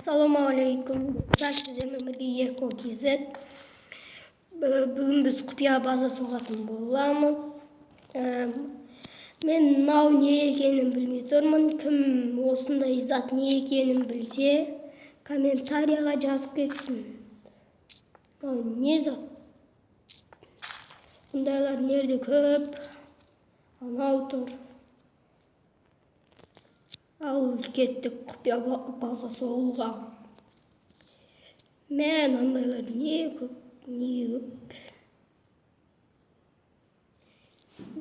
Assalamualaikum. Sizlerle birlikte Yerko KZ. Bugün biz құпия база соғатын боламыз. Мен мынау не екенін білмей тұрмын. Кім осындай зат не екенін білсе, комментарияға жазып кетсін. Мынау не зат? Бұндайлар нерде көп? Анау тұр. Ал кеттік құпия база соғуға. Мен андайлар не көп?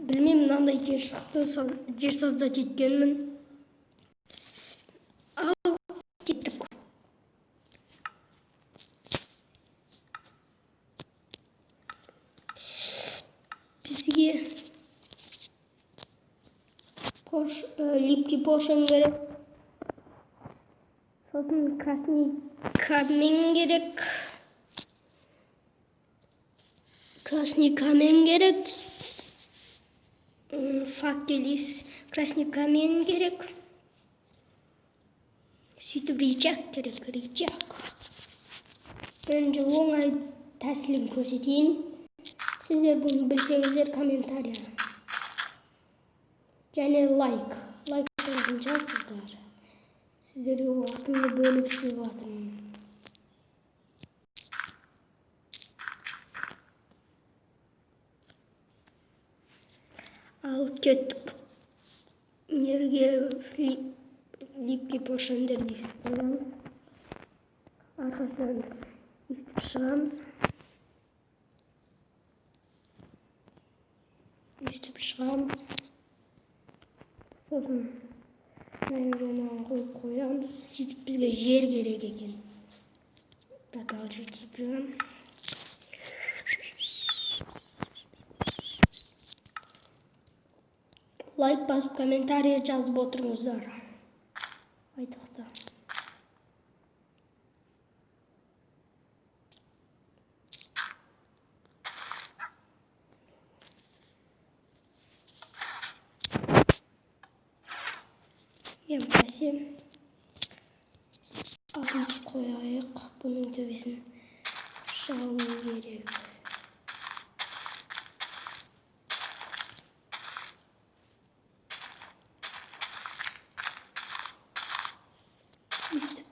Білмеймін, мынандай жер создать еткенмін. Ал кеттік. Бізге липкий potion керек. Сосын красный камень керек. Факелис, красный камень керек. Сөйтіп рычаг керек, рычаг. Önce оңай тәсілін көрсетейін. Сіздер бұны білсеңіздер комментария. Және лайк жазыңыздар. Сіздерге уақытымды бөліп сыйлап жатырмын. Ал кеттік. Нерге липкий potion'дерді қоямыз. Арқасынан естіп шығамыз. Сосын жаңағы қойып қоямыз. Сөйтіп бізге жер керек екен. Продолжить играем. Лайк басып, комментария жазып отырыңыздар. Айтықта. Емпәсем. Ағын қойайық. Бұның төбесін шалу керек.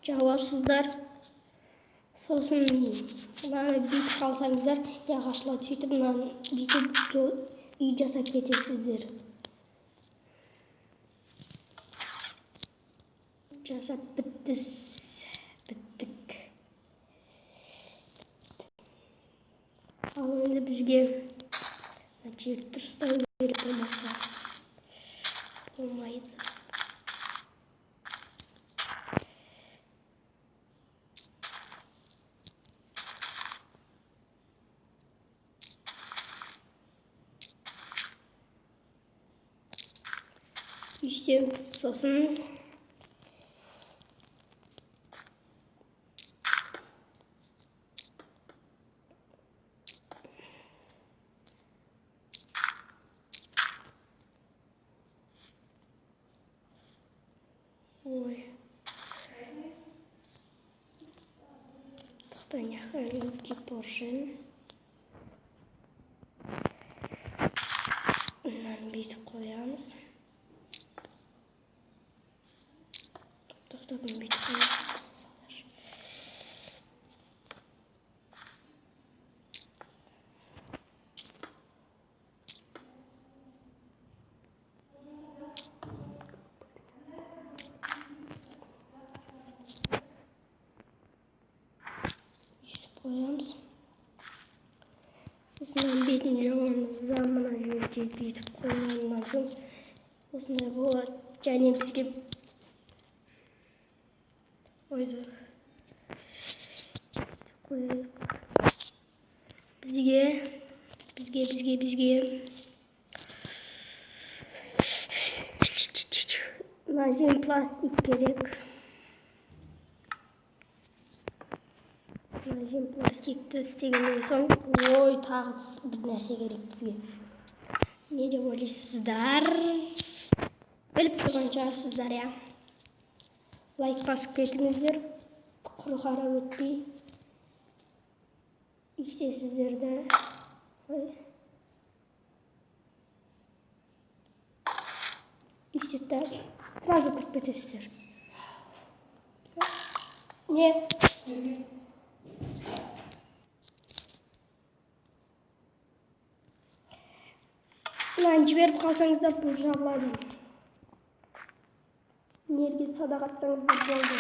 Жауапсыздар. Сосын мынаны бүйтіп қалсаңыздар, ағашла сөйтіп мынаны бүйтіп үй жасап кетесіздер. Жасап біттік. Ал енді бізге жерді дұрыстау керек болмаса болмайды. Үйсеміз сосын Тоқтаняқ липкий potion. Мынаны бүйтіп қоямыз. Тоқтабын бүйтіп қоямыз. Қоямыз. Осындай бетін жағамызда мына жерде бүйтіп қойғаннан соң осындай болады. Және бізге мына пластик керек. Пластикті істегеннен соң, тағы бір нәрсе керек бізге. Не деп ойлайсыздар? Біліп тұрған шығарсыздар, я. Лайк басып кетіңіздер. Құр қарап өтпей. İşte sizlerde işte сразу кіріп кетесіздер. Не? Мынаны жіберіп қалсаңыздар бұл жабылады. Нерге садақ атсаңыздар болды.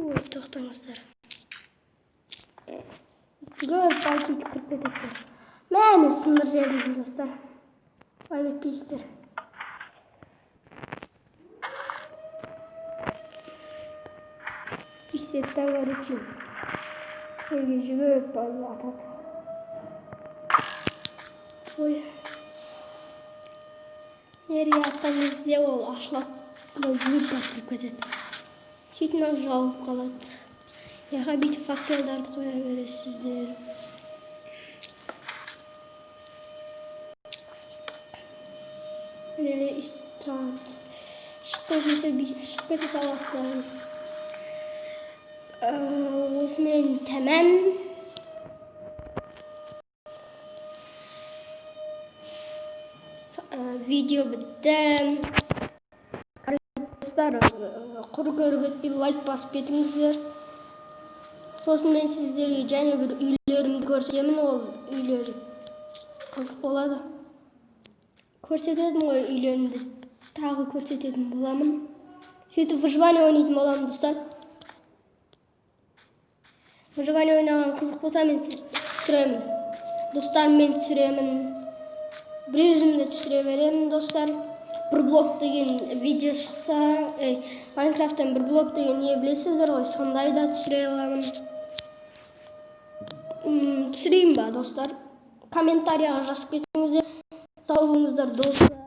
Ой, тоқтаңыздар. Görüp balkıyı kırıp edesizler. Məni sınır жерден достар. Kaybettiysizler. İşsetten görüçüm. Sevgisi görüp balkıyı atak. Oy. Nereye attanızda ol aşlap. Gözünü bastırıp ededi. Şeйтін жалып қалады. Яға бүйтіп факторларды қоя бересіздер. Шығып кете саласыздар. Осымен тәмам. Видео бітті. Достар, құр көріп өтпей лайк басып кетіңіздер. Сосын мен сіздерге және бір үйлерімді көрсетемін, ол үйлер қызық болады. Көрсетедім ғой үйлерімді, тағы көрсететін боламын. Сөйтіп выживание ойнайтын боламын, достар. Выживание ойнаған қызық болса мен түсіремін. Достарыммен түсіремін. Бір өзімді түсіре беремін, достар. Bir blok деген видео шықса, Майнкрафттан бір блок деген не білесіздер ғой, сондай да түсіре аламын. Түсірейін ба, достар? Комментарияға жазып кетіңіздер. Сау болыңыздар, достар.